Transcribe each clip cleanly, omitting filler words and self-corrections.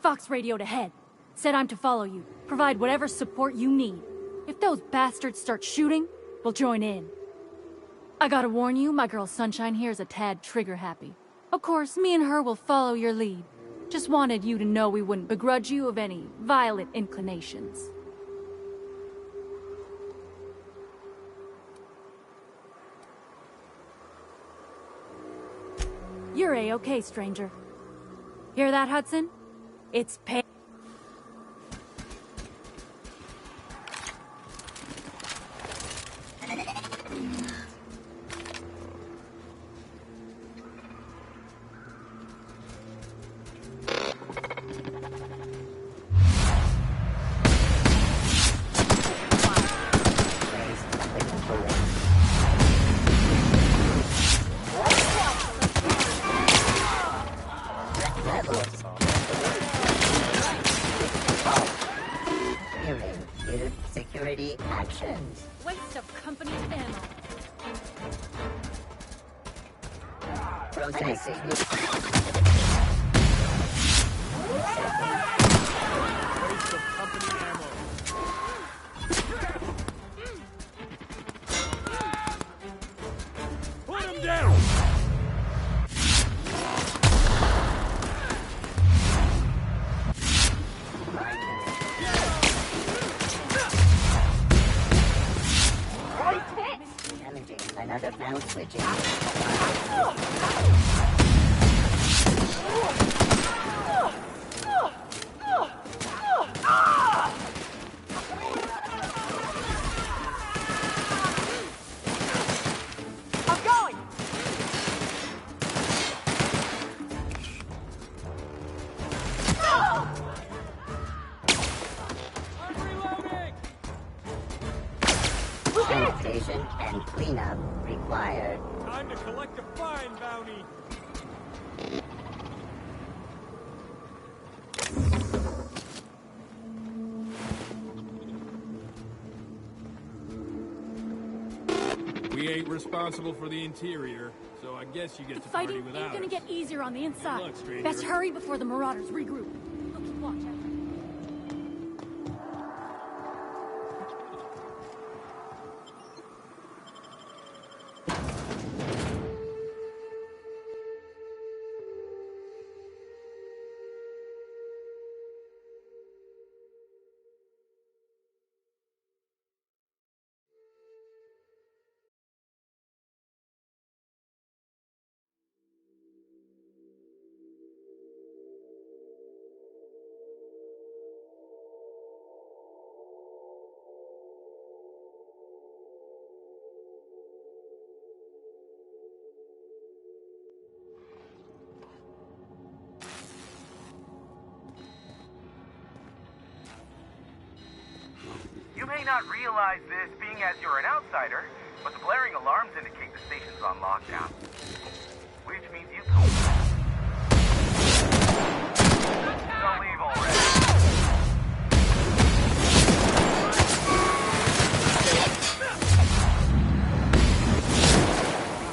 Fox radioed ahead. Said I'm to follow you. Provide whatever support you need. If those bastards start shooting, we'll join in. I gotta warn you, my girl Sunshine here is a tad trigger-happy. Of course, me and her will follow your lead. Just wanted you to know we wouldn't begrudge you of any violent inclinations. You're A-okay, stranger. Hear that, Hudson? It's pay. Security actions. Waste of company ammo. Processing. Waste of company ammo. Put him down! Another mouse switching. I'm going! I'm reloading! Sanitation and cleanup required. Time to collect a fine bounty. We ain't responsible for the interior, so I guess you get to party Fighting without ain't gonna us. get easier on the inside. Look, stranger. Best hurry before the Marauders regroup. We'll keep watch out. You may not realize this, being as you're an outsider, but the blaring alarms indicate the station's on lockdown. Which means you don't leave already.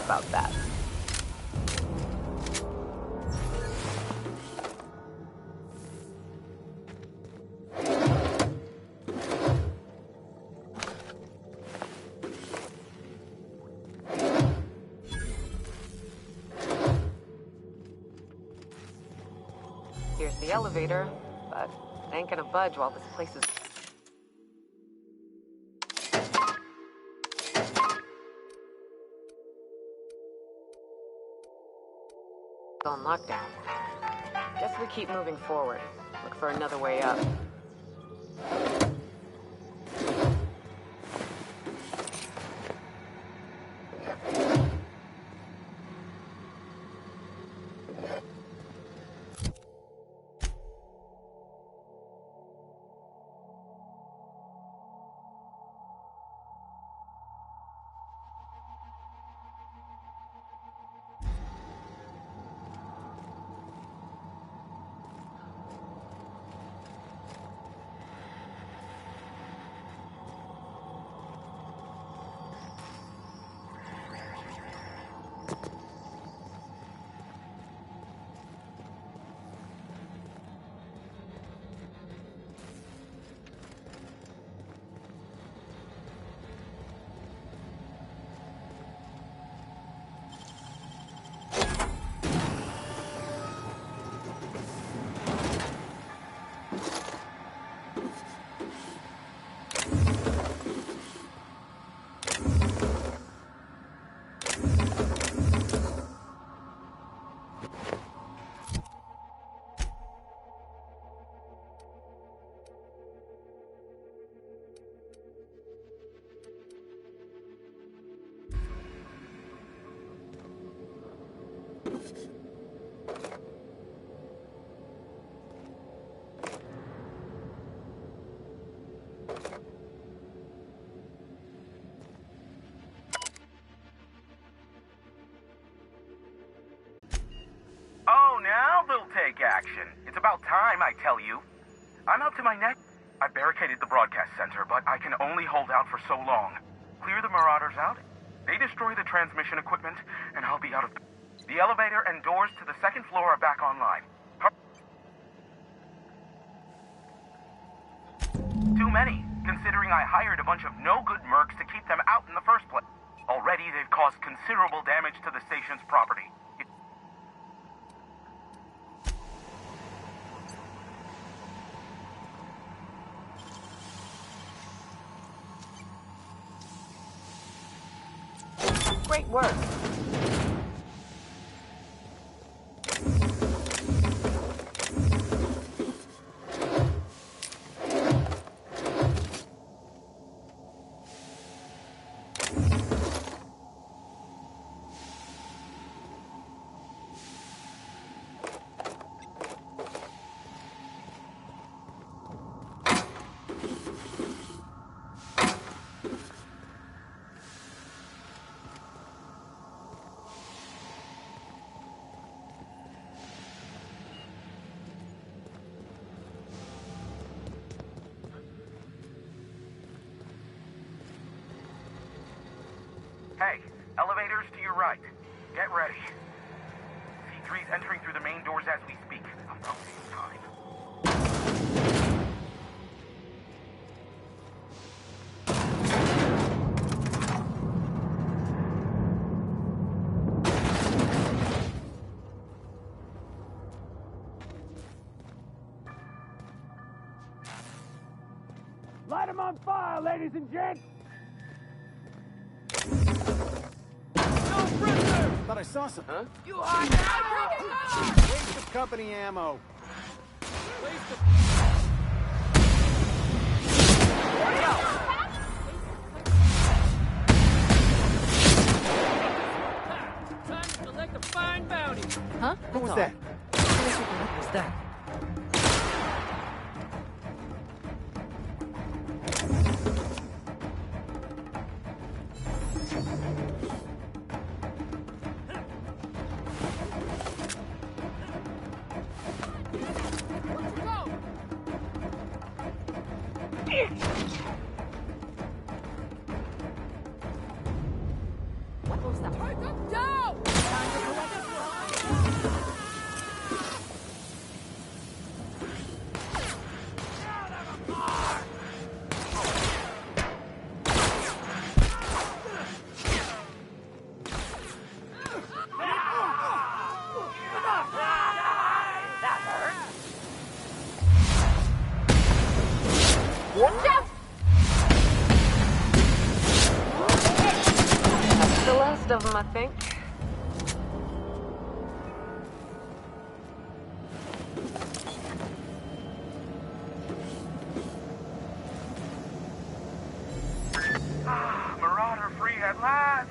About that. Here's the elevator, but it ain't gonna budge while this place is on lockdown. Guess we keep moving forward. Look for another way up. It's about time, I tell you. I'm up to my neck. I barricaded the broadcast center, but I can only hold out for so long. Clear the marauders out, they destroy the transmission equipment, and I'll be out of... The elevator and doors to the second floor are back online. Too many, considering I hired a bunch of no-good mercs to keep them out in the first place. Already, they've caused considerable damage to the station's property. Great work. Hey, elevators to your right. Get ready. C3's entering through the main doors as we speak. About time. Light him on fire, ladies and gents! Thought I saw some. Huh? You are now! Waste of company ammo. Time to collect a fine bounty. Huh? What was that? What was that? What was that? That's the last of them, I think. Marauder free at last.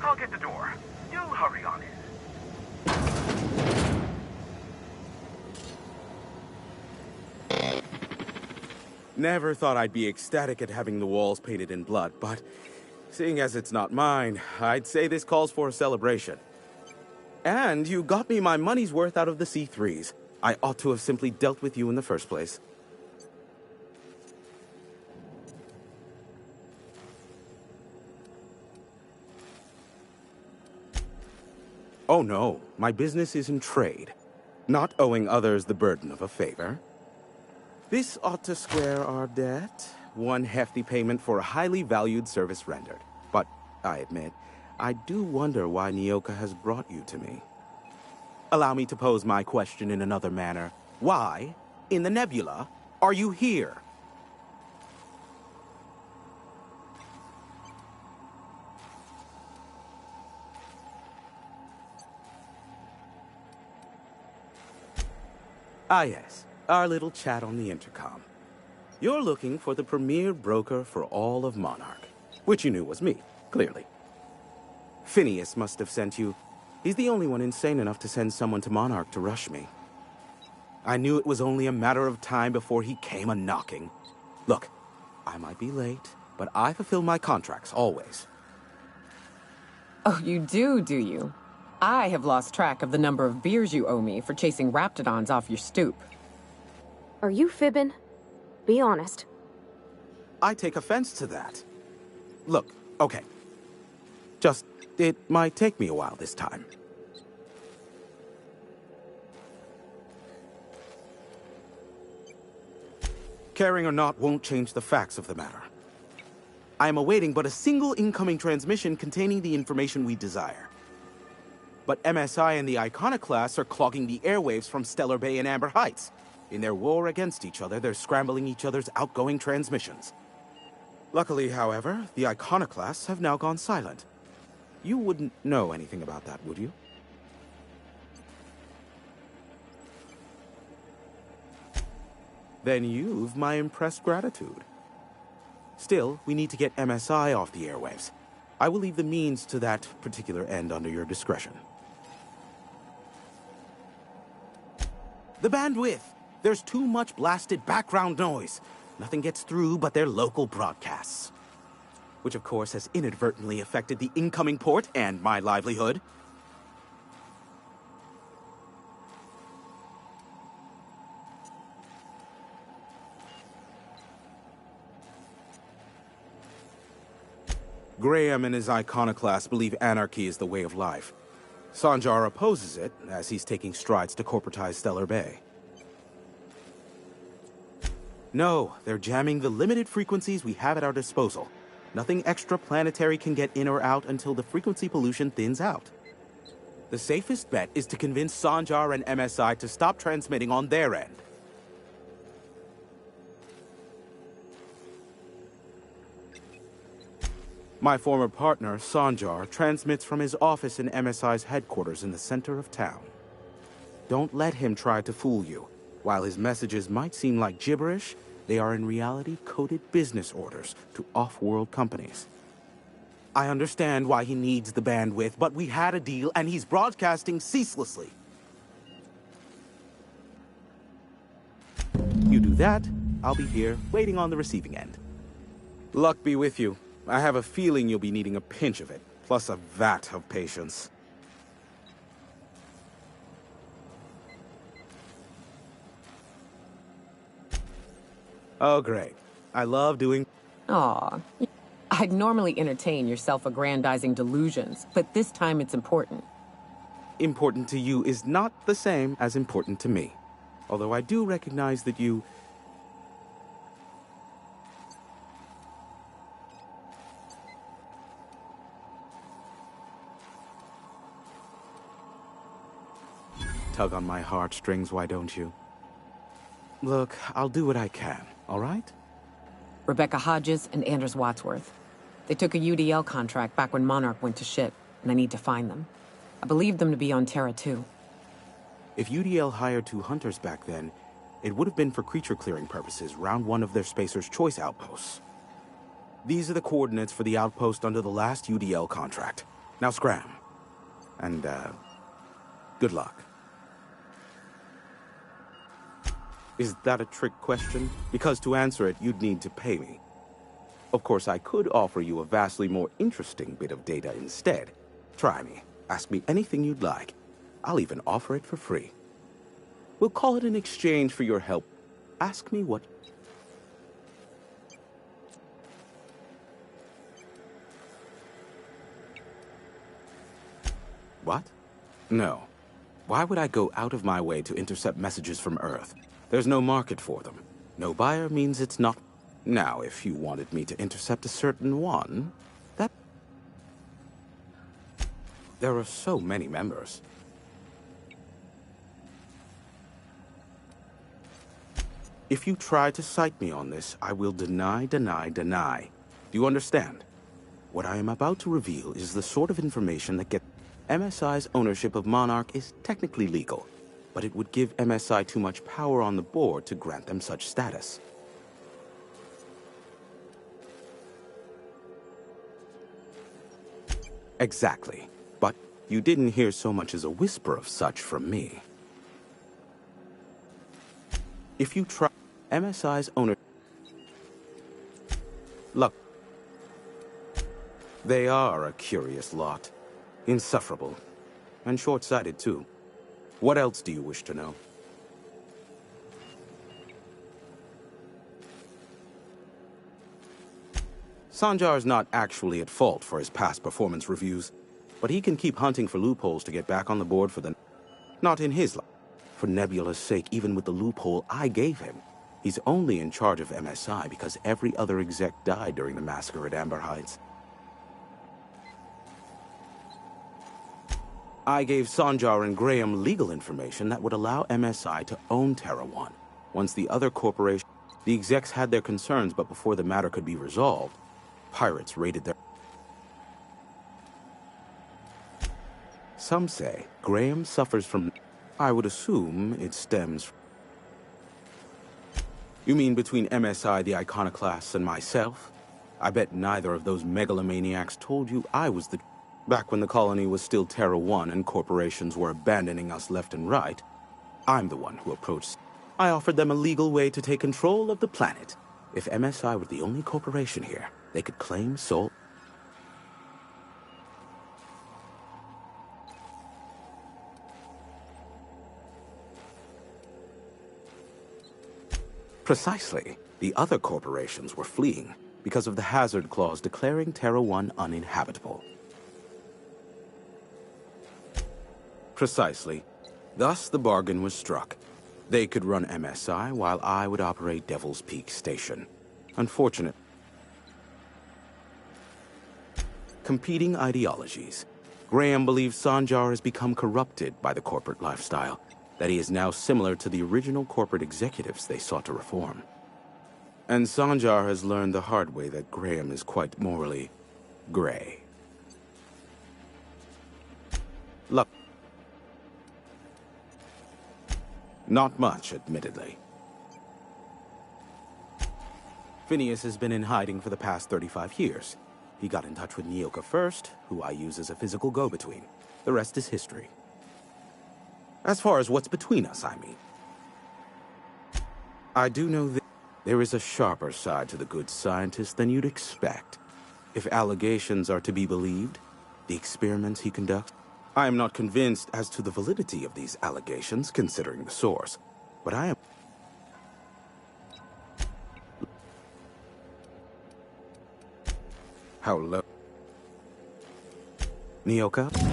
I'll get the door. You hurry on in. Never thought I'd be ecstatic at having the walls painted in blood, but seeing as it's not mine, I'd say this calls for a celebration. And you got me my money's worth out of the C3s. I ought to have simply dealt with you in the first place. Oh no, my business is in trade, not owing others the burden of a favor. This ought to square our debt. One hefty payment for a highly valued service rendered. But, I admit, I do wonder why Nyoka has brought you to me. Allow me to pose my question in another manner. Why, in the nebula, are you here? Ah yes, our little chat on the intercom. You're looking for the premier broker for all of Monarch, which you knew was me, clearly. Phineas must have sent you. He's the only one insane enough to send someone to Monarch to rush me. I knew it was only a matter of time before he came a-knocking. Look, I might be late, but I fulfill my contracts, always. Oh, you do you? I have lost track of the number of beers you owe me for chasing raptidons off your stoop. Are you fibbing? Be honest. I take offense to that. Look, okay. Just, it might take me a while this time. Caring or not won't change the facts of the matter. I am awaiting but a single incoming transmission containing the information we desire. But MSI and the Iconoclasts are clogging the airwaves from Stellar Bay and Amber Heights. In their war against each other, they're scrambling each other's outgoing transmissions. Luckily, however, the Iconoclasts have now gone silent. You wouldn't know anything about that, would you? Then you've my impressed gratitude. Still, we need to get MSI off the airwaves. I will leave the means to that particular end under your discretion. The bandwidth! There's too much blasted background noise. Nothing gets through but their local broadcasts. Which, of course, has inadvertently affected the incoming port and my livelihood. Graham and his iconoclasts believe anarchy is the way of life. Sanjar opposes it, as he's taking strides to corporatize Stellar Bay. No, they're jamming the limited frequencies we have at our disposal. Nothing extraplanetary can get in or out until the frequency pollution thins out. The safest bet is to convince Sanjar and MSI to stop transmitting on their end. My former partner, Sanjar, transmits from his office in MSI's headquarters in the center of town. Don't let him try to fool you. While his messages might seem like gibberish, they are in reality coded business orders to off-world companies. I understand why he needs the bandwidth, but we had a deal and he's broadcasting ceaselessly. You do that, I'll be here, waiting on the receiving end. Luck be with you. I have a feeling you'll be needing a pinch of it, plus a vat of patience. Oh, great. I love doing... Aw. I'd normally entertain your self-aggrandizing delusions, but this time it's important. Important to you is not the same as important to me. Although I do recognize that you... Tug on my heartstrings, why don't you? Look, I'll do what I can, all right? Rebecca Hodges and Anders Wadsworth. They took a UDL contract back when Monarch went to shit, and I need to find them. I believe them to be on Terra 2. If UDL hired 2 hunters back then, it would have been for creature clearing purposes, round 1 of their Spacer's Choice outposts. These are the coordinates for the outpost under the last UDL contract. Now scram. And, good luck. Is that a trick question? Because to answer it, you'd need to pay me. Of course, I could offer you a vastly more interesting bit of data instead. Try me. Ask me anything you'd like. I'll even offer it for free. We'll call it an exchange for your help. Ask me what... What? No. Why would I go out of my way to intercept messages from Earth? There's no market for them. No buyer means it's not... Now, if you wanted me to intercept a certain one, that... There are so many members. If you try to cite me on this, I will deny, deny, deny. Do you understand? What I am about to reveal is the sort of information that gets... MSI's ownership of Monarch is technically legal, but it would give MSI too much power on the board to grant them such status. Exactly. But you didn't hear so much as a whisper of such from me. If you try... MSI's owner... Look. They are a curious lot. Insufferable. And short-sighted, too. What else do you wish to know? Sanjar's not actually at fault for his past performance reviews, but he can keep hunting for loopholes to get back on the board for the... Not in his life. For Nebula's sake, even with the loophole I gave him, he's only in charge of MSI because every other exec died during the massacre at Amber Heights. I gave Sanjar and Graham legal information that would allow MSI to own Terra 1. Once the other corporation... The execs had their concerns, but before the matter could be resolved, pirates raided their... Some say Graham suffers from... I would assume it stems from... You mean between MSI, the Iconoclasts, and myself? I bet neither of those megalomaniacs told you I was the... Back when the colony was still Terra 1 and corporations were abandoning us left and right, I'm the one who approached... I offered them a legal way to take control of the planet. If MSI were the only corporation here, they could claim sole... Precisely. The other corporations were fleeing because of the hazard clause declaring Terra 1 uninhabitable. Precisely. Thus, the bargain was struck. They could run MSI while I would operate Devil's Peak Station. Unfortunate. Competing ideologies. Graham believes Sanjar has become corrupted by the corporate lifestyle, that he is now similar to the original corporate executives they sought to reform. And Sanjar has learned the hard way that Graham is quite morally gray. Luck. Not much, admittedly. Phineas has been in hiding for the past 35 years. He got in touch with Nyoka first, who I use as a physical go-between. The rest is history. As far as what's between us, I mean. I do know that there is a sharper side to the good scientist than you'd expect. If allegations are to be believed, the experiments he conducts... I am not convinced as to the validity of these allegations, considering the source, but I am... How low... Nyoka?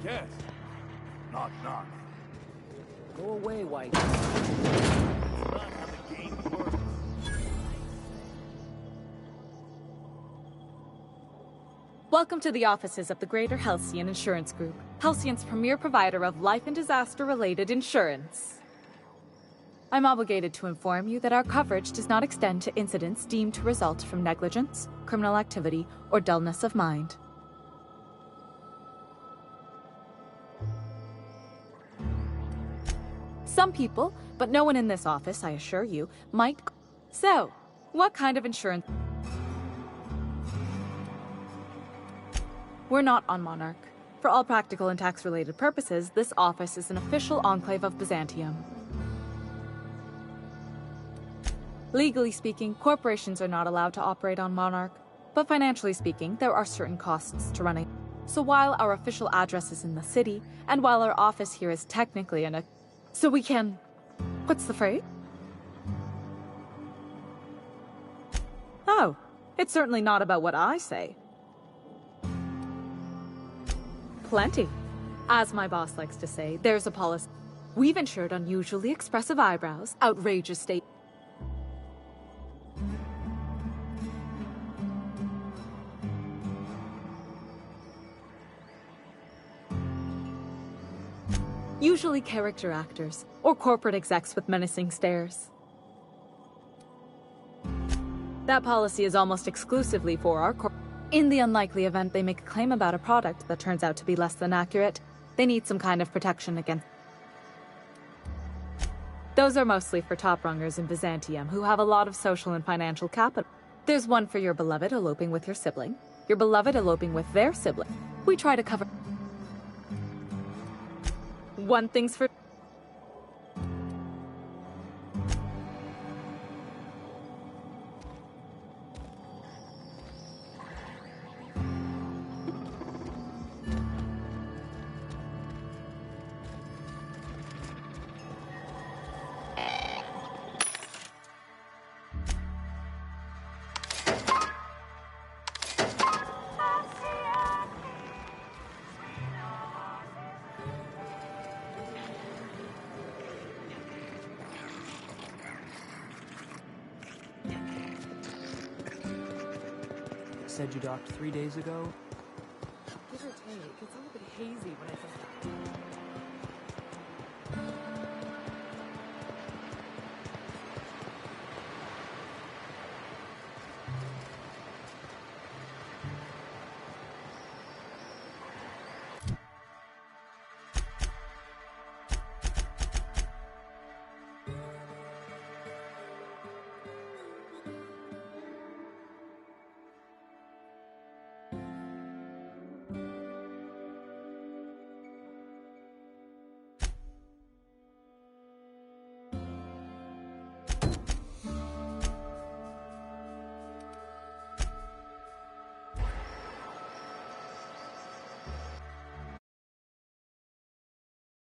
guess. Knock, knock. Go away, White. That's not how the game works. Welcome to the offices of the Greater Halcyon Insurance Group, Halcyon's premier provider of life and disaster-related insurance. I'm obligated to inform you that our coverage does not extend to incidents deemed to result from negligence, criminal activity, or dullness of mind. Some people, but no one in this office, I assure you, might... So, what kind of insurance... We're not on Monarch. For all practical and tax-related purposes, this office is an official enclave of Byzantium. Legally speaking, corporations are not allowed to operate on Monarch, but financially speaking, there are certain costs to running. So while our official address is in the city, and while our office here is technically in a... So we can... What's the phrase? Oh, it's certainly not about what I say. Plenty. As my boss likes to say, there's a policy. We've insured unusually expressive eyebrows, outrageous state... Usually character actors, or corporate execs with menacing stares. That policy is almost exclusively for our In the unlikely event they make a claim about a product that turns out to be less than accurate, they need some kind of protection against... Those are mostly for top-rungers in Byzantium who have a lot of social and financial capital. There's one for your beloved eloping with your sibling, your beloved eloping with their sibling. We try to cover... One thing's for... Said you docked 3 days ago? Give or take, it's a little bit hazy